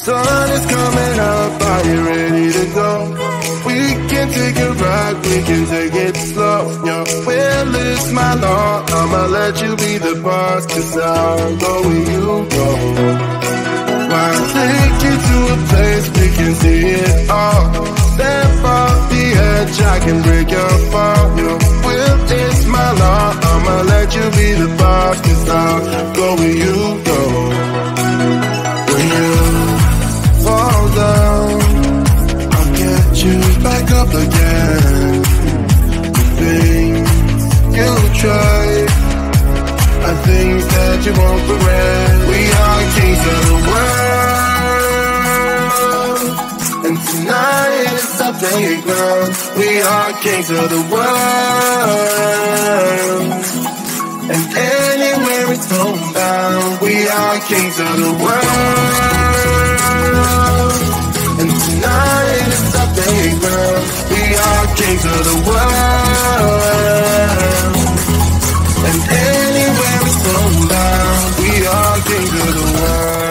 Sun is coming up, are you ready to go? We can take a ride, we can take it slow. Your will is my law, I'ma let you be the boss, 'cause I'll go where you go. I'll take you to a place we can see it all. Step off the edge, I can break your fall. Your will is my law, I'ma let you be the boss, 'cause I'll go where you go. When you fall down, I'll get you back up again. The things you try are things that you won't regret. We are kings of the world, and tonight is our playground. We are kings of the world, and anywhere it's homebound. We are kings of the world, and tonight is our playground. We are kings of the world, and anywhere it's homebound. We are kings of the world.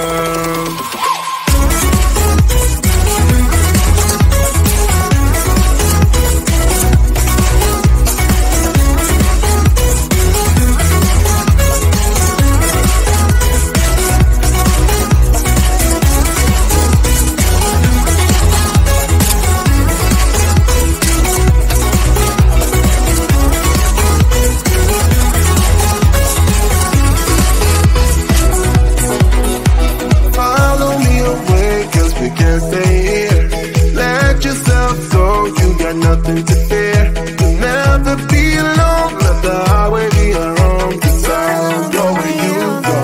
Nothing to fear. You'll never be alone. Let the highway be your home, 'cause I'll go where you go.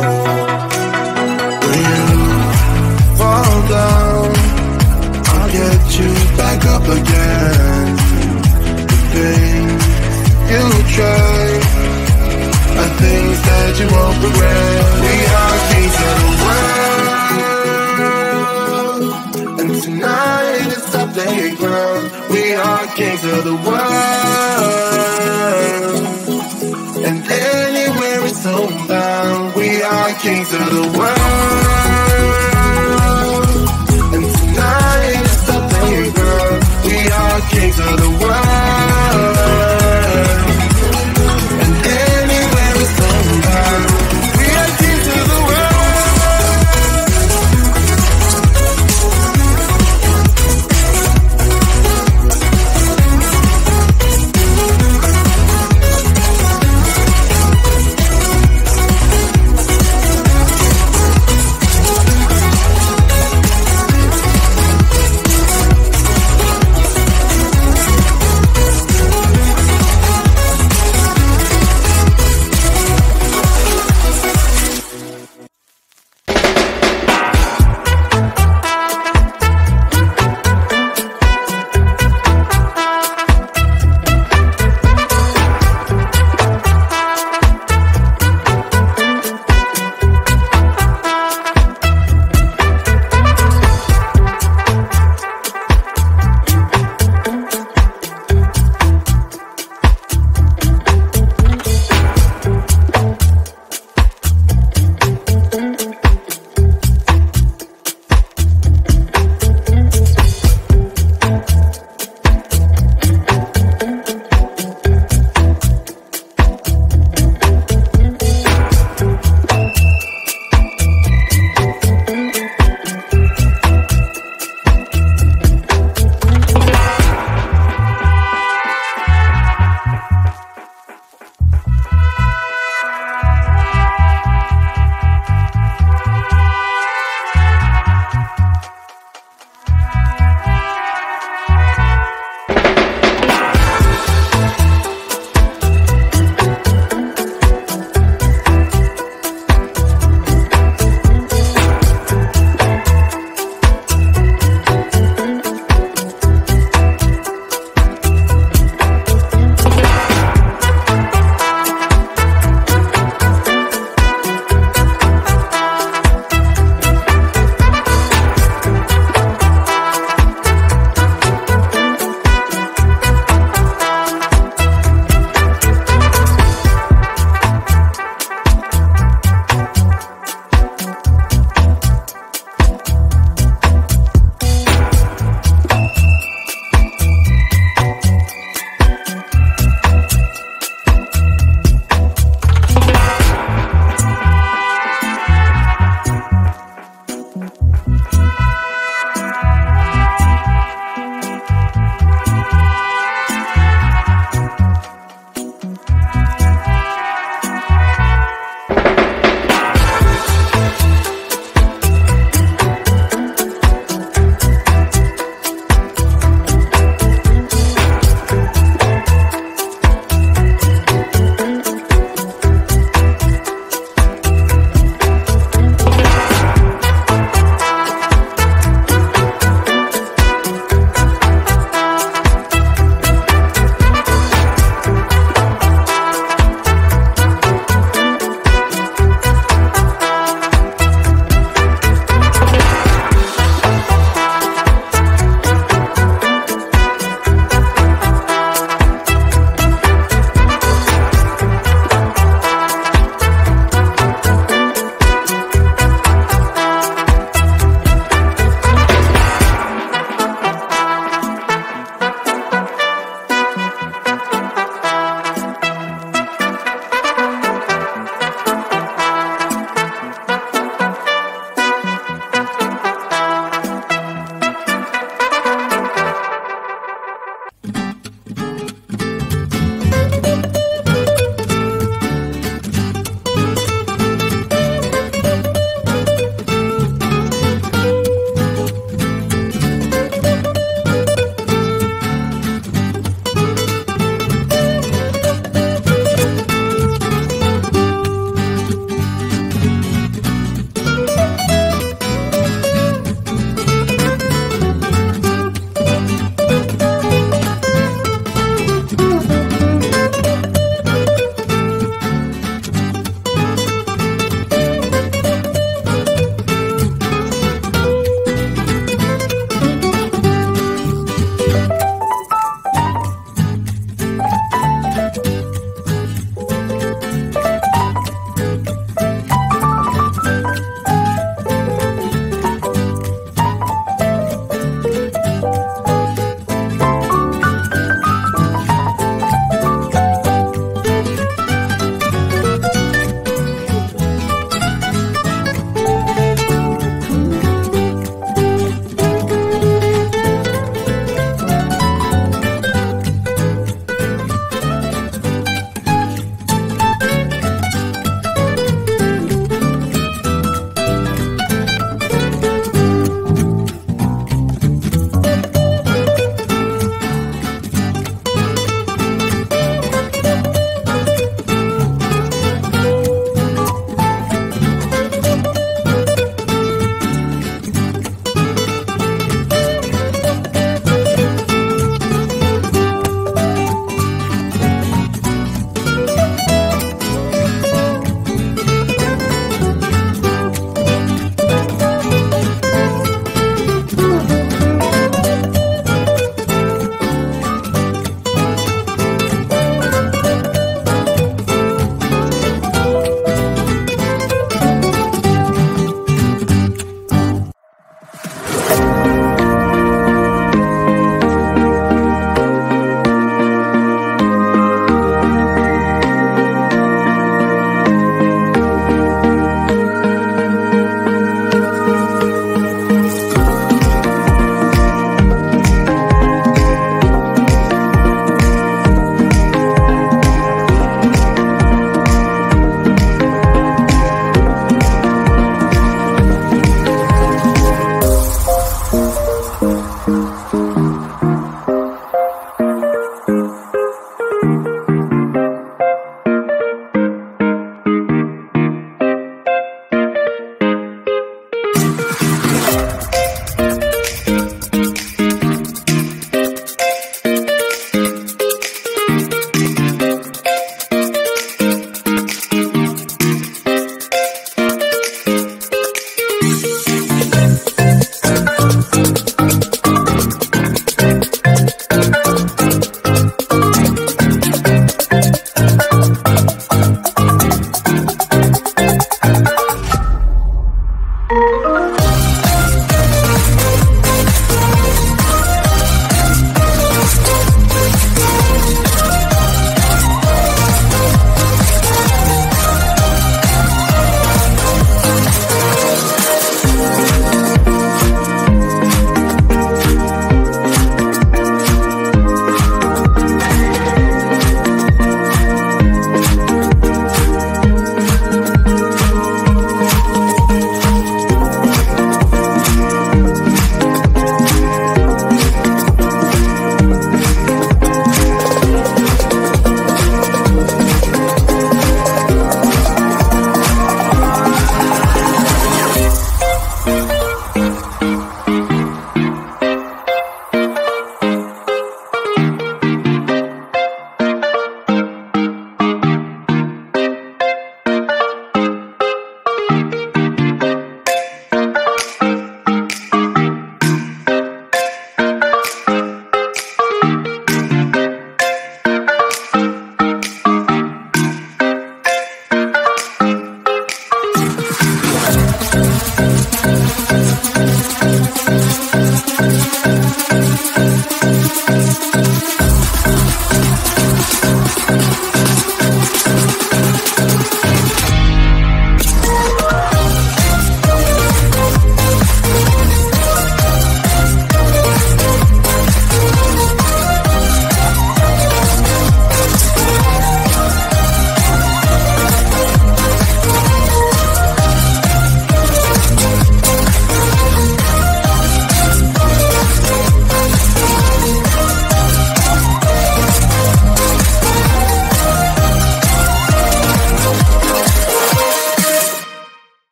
When you fall down, I'll get you back up again. The things you try are things that you won't regret. We are kings of the world, and tonight is our playground. We are kings of the world, and anywhere it's homebound. We are kings of the world, and tonight is our playground. We are kings of the world, and anywhere it's homebound. We are kings of the world.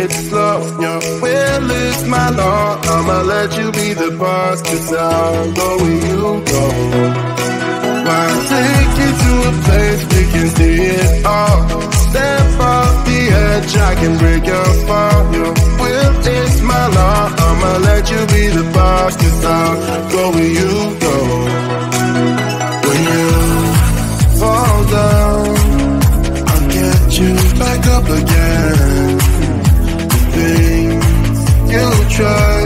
it slow. Yeah, well, it's my law. I'ma let you be the boss, 'cause I'll go where you go. Why take you to a place we can see it all? Step off the edge, I can break your fall. Yeah, well, it's my law. I'ma let you be the boss, 'cause I'll go where you go. When you fall down, I'll get you back up again. The things you try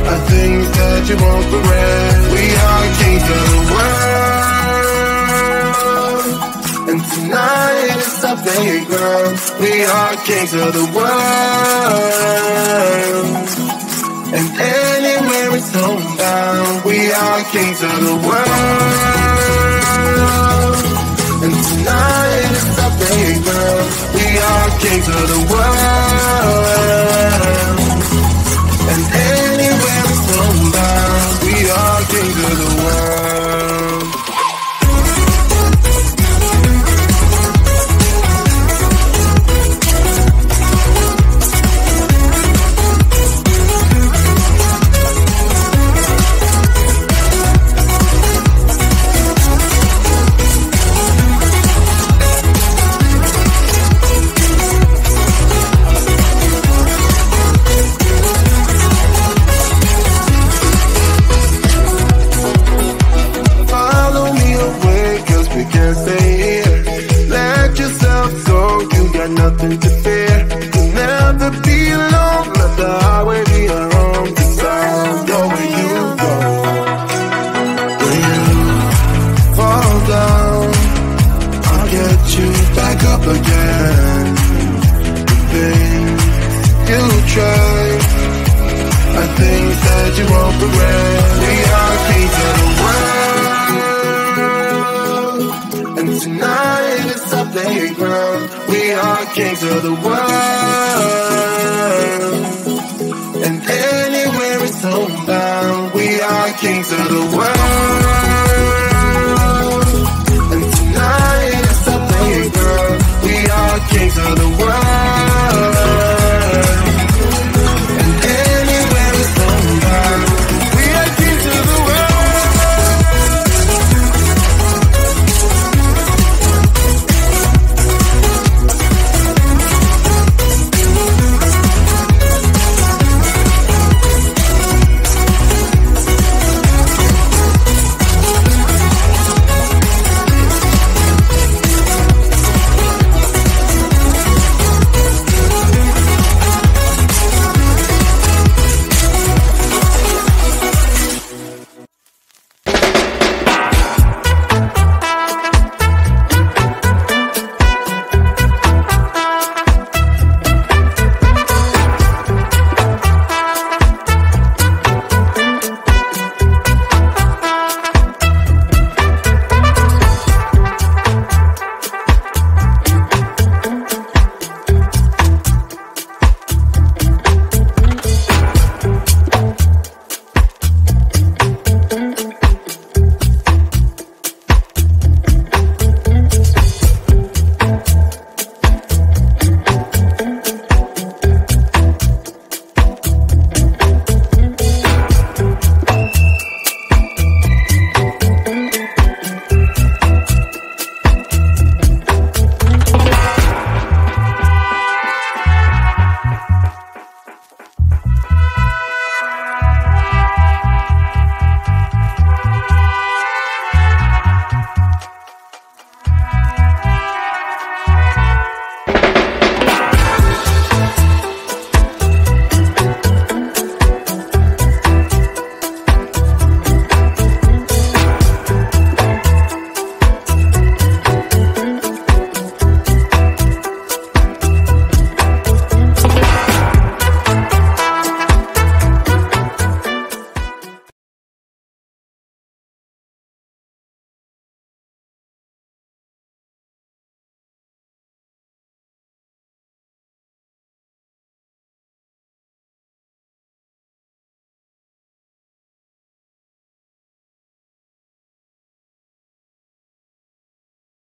are things that you won't regret. We are kings of the world, and tonight is our playground. We are kings of the world, and anywhere it's homebound. We are kings of the world, and tonight is our playground. We are kings of the world, and anywhere it's homebound. We are kings of the world. Nothing to fear. You'll never be alone. Let the highway be our home, 'cause I'll go where you go. When you fall down, I'll get you back up again. The things you try are things that you won't regret. We are kings of the world, and tonight it's our playground. We are kings of the world, and anywhere it's homebound. We are kings of the world.